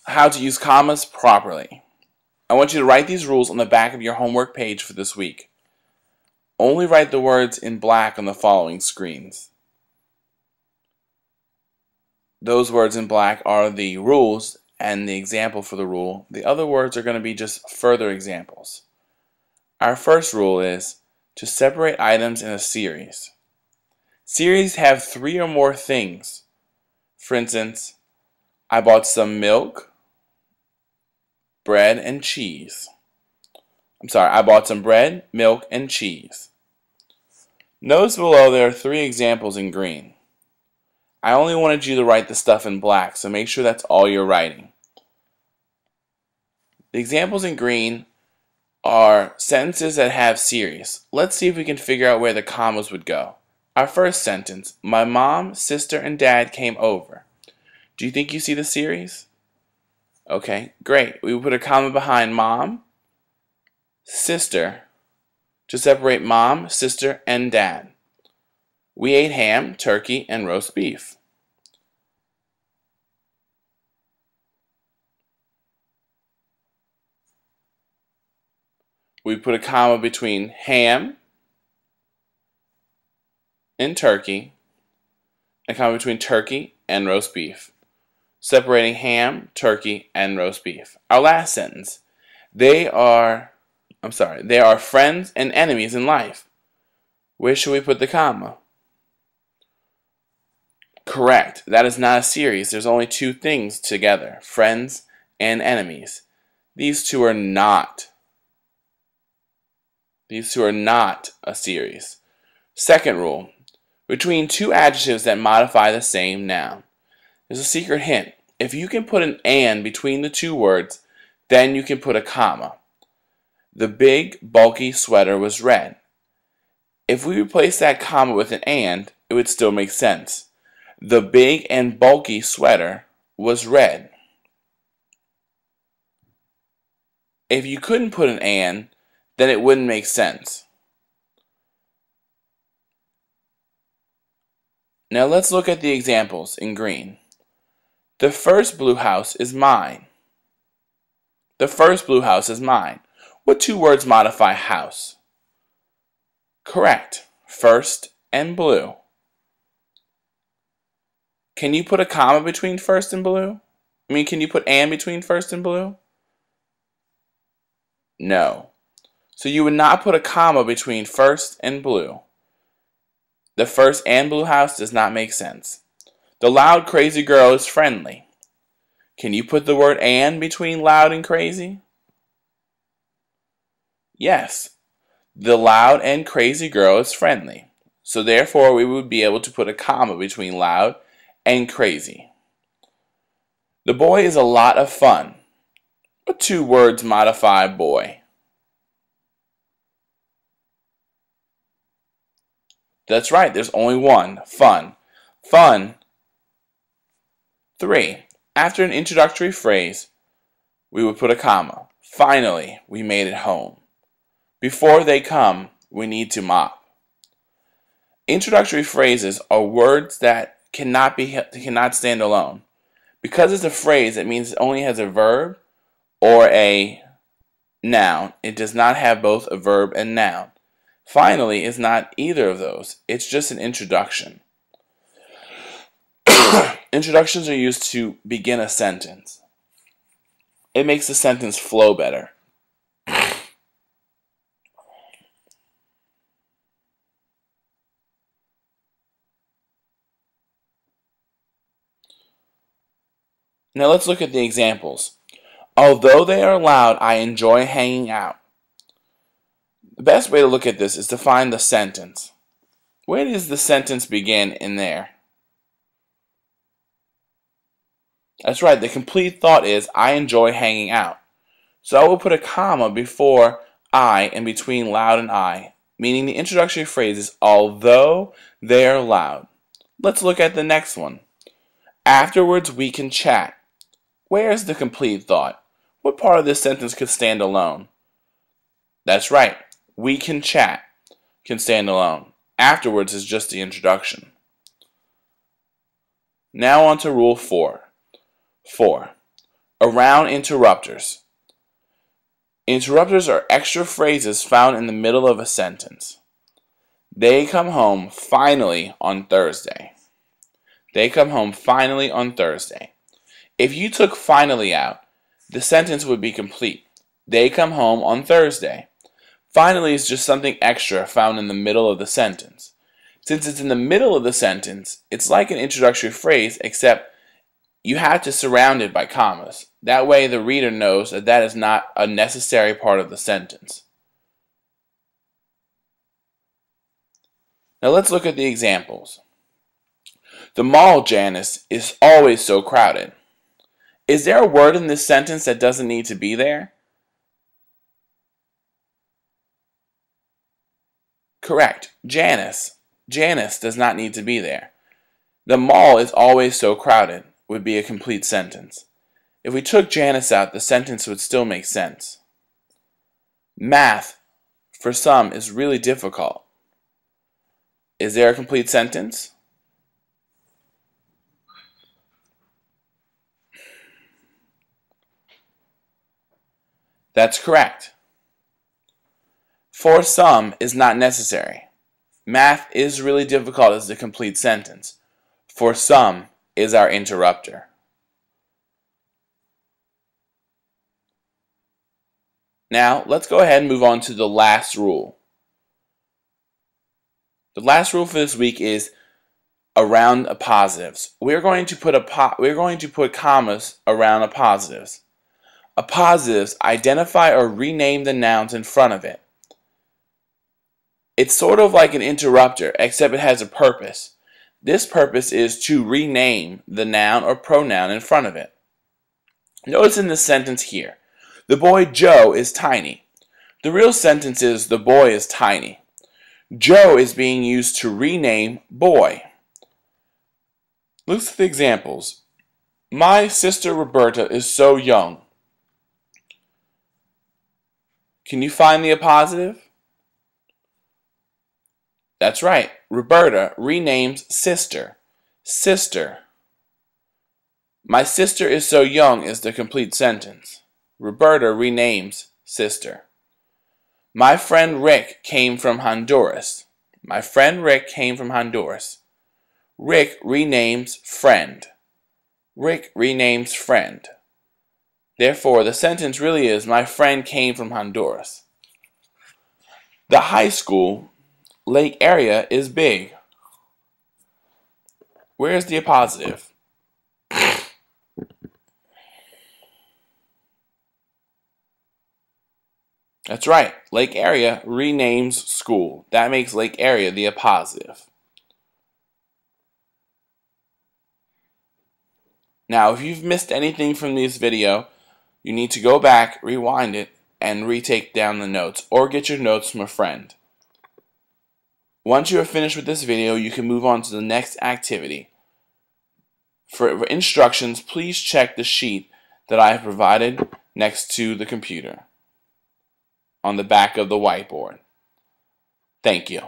how to use commas properly. I want you to write these rules on the back of your homework page for this week. Only write the words in black on the following screens. Those words in black are the rules and the example for the rule. The other words are going to be just further examples. Our first rule is to separate items in a series. Series have 3 or more things. For instance, I bought some milk, bread, and cheese. I bought some bread, milk, and cheese. Notice below there are 3 examples in green. I only wanted you to write the stuff in black, so make sure that's all you're writing. The examples in green are sentences that have series. Let's see if we can figure out where the commas would go. Our first sentence, my mom, sister, and dad came over. Do you think you see the series? Okay, great. We will put a comma behind mom, sister, to separate mom, sister, and dad. We ate ham, turkey, and roast beef. We put a comma between ham and turkey, and a comma between turkey and roast beef, separating ham, turkey, and roast beef. Our last sentence, they are friends and enemies in life. Where should we put the comma? Correct. That is not a series. There's only 2 things together, friends and enemies. These two are not a series. Second rule, between 2 adjectives that modify the same noun. There's a secret hint. If you can put an and between the 2 words, then you can put a comma. The big, bulky sweater was red. If we replace that comma with an and, it would still make sense. The big and bulky sweater was red. If you couldn't put an and, then it wouldn't make sense. Now let's look at the examples in green. The first blue house is mine. The first blue house is mine. What 2 words modify house? Correct. First and blue. Can you put a comma between first and blue? Can you put and between first and blue? No. So you would not put a comma between first and blue. The first and blue house does not make sense. The loud, crazy girl is friendly. Can you put the word and between loud and crazy? Yes. The loud and crazy girl is friendly. So therefore we would be able to put a comma between loud and crazy. The boy is a lot of fun. What 2 words modify boy? That's right, there's only one, fun. Fun. 3. After an introductory phrase, we would put a comma. Finally, we made it home. Before they come, we need to mop. Introductory phrases are words that cannot stand alone. Because it's a phrase, it means it only has a verb or a noun. It does not have both a verb and noun. Finally is not either of those. It's just an introduction. Introductions are used to begin a sentence. It makes the sentence flow better. Now let's look at the examples. Although they are loud, I enjoy hanging out. The best way to look at this is to find the sentence. Where does the sentence begin in there? That's right, the complete thought is, I enjoy hanging out. So I will put a comma before I and between loud and I, meaning the introductory phrase is, although they are loud. Let's look at the next one. Afterwards we can chat. Where is the complete thought? What part of this sentence could stand alone? That's right, we can chat can stand alone. Afterwards is just the introduction. Now on to rule 4. 4. Around interrupters. Interrupters are extra phrases found in the middle of a sentence. They come home finally on Thursday. They come home finally on Thursday. If you took finally out, the sentence would be complete. They come home on Thursday. Finally is just something extra found in the middle of the sentence. Since it's in the middle of the sentence, it's like an introductory phrase, except you have to surround it by commas. That way the reader knows that that is not a necessary part of the sentence. Now let's look at the examples. The mall, Janice, is always so crowded. Is there a word in this sentence that doesn't need to be there? Correct. Janice. Janice does not need to be there. The mall is always so crowded would be a complete sentence. If we took Janice out, the sentence would still make sense. Math, for some, is really difficult. Is there a complete sentence? That's correct. For some is not necessary. Math is really difficult is the complete sentence. For some is our interrupter. Now, let's go ahead and move on to the last rule. The last rule for this week is around appositives. We're going to put commas around appositives. Appositives identify or rename the nouns in front of it. It's sort of like an interrupter, except it has a purpose. This purpose is to rename the noun or pronoun in front of it. Notice in this sentence here, the boy Joe is tiny. The real sentence is the boy is tiny. Joe is being used to rename boy. Look at the examples. My sister Roberta is so young. Can you find the appositive? That's right. Roberta renames sister. Sister. My sister is so young is the complete sentence. Roberta renames sister. My friend Rick came from Honduras. My friend Rick came from Honduras. Rick renames friend. Rick renames friend. Therefore, the sentence really is, my friend came from Honduras. The high school lake area is big. Where's the appositive? That's right. Lake area renames school. That makes lake area the appositive. Now, if you've missed anything from this video, you need to go back, rewind it, and retake down the notes, or get your notes from a friend. Once you are finished with this video, you can move on to the next activity. For instructions, please check the sheet that I have provided next to the computer on the back of the whiteboard. Thank you.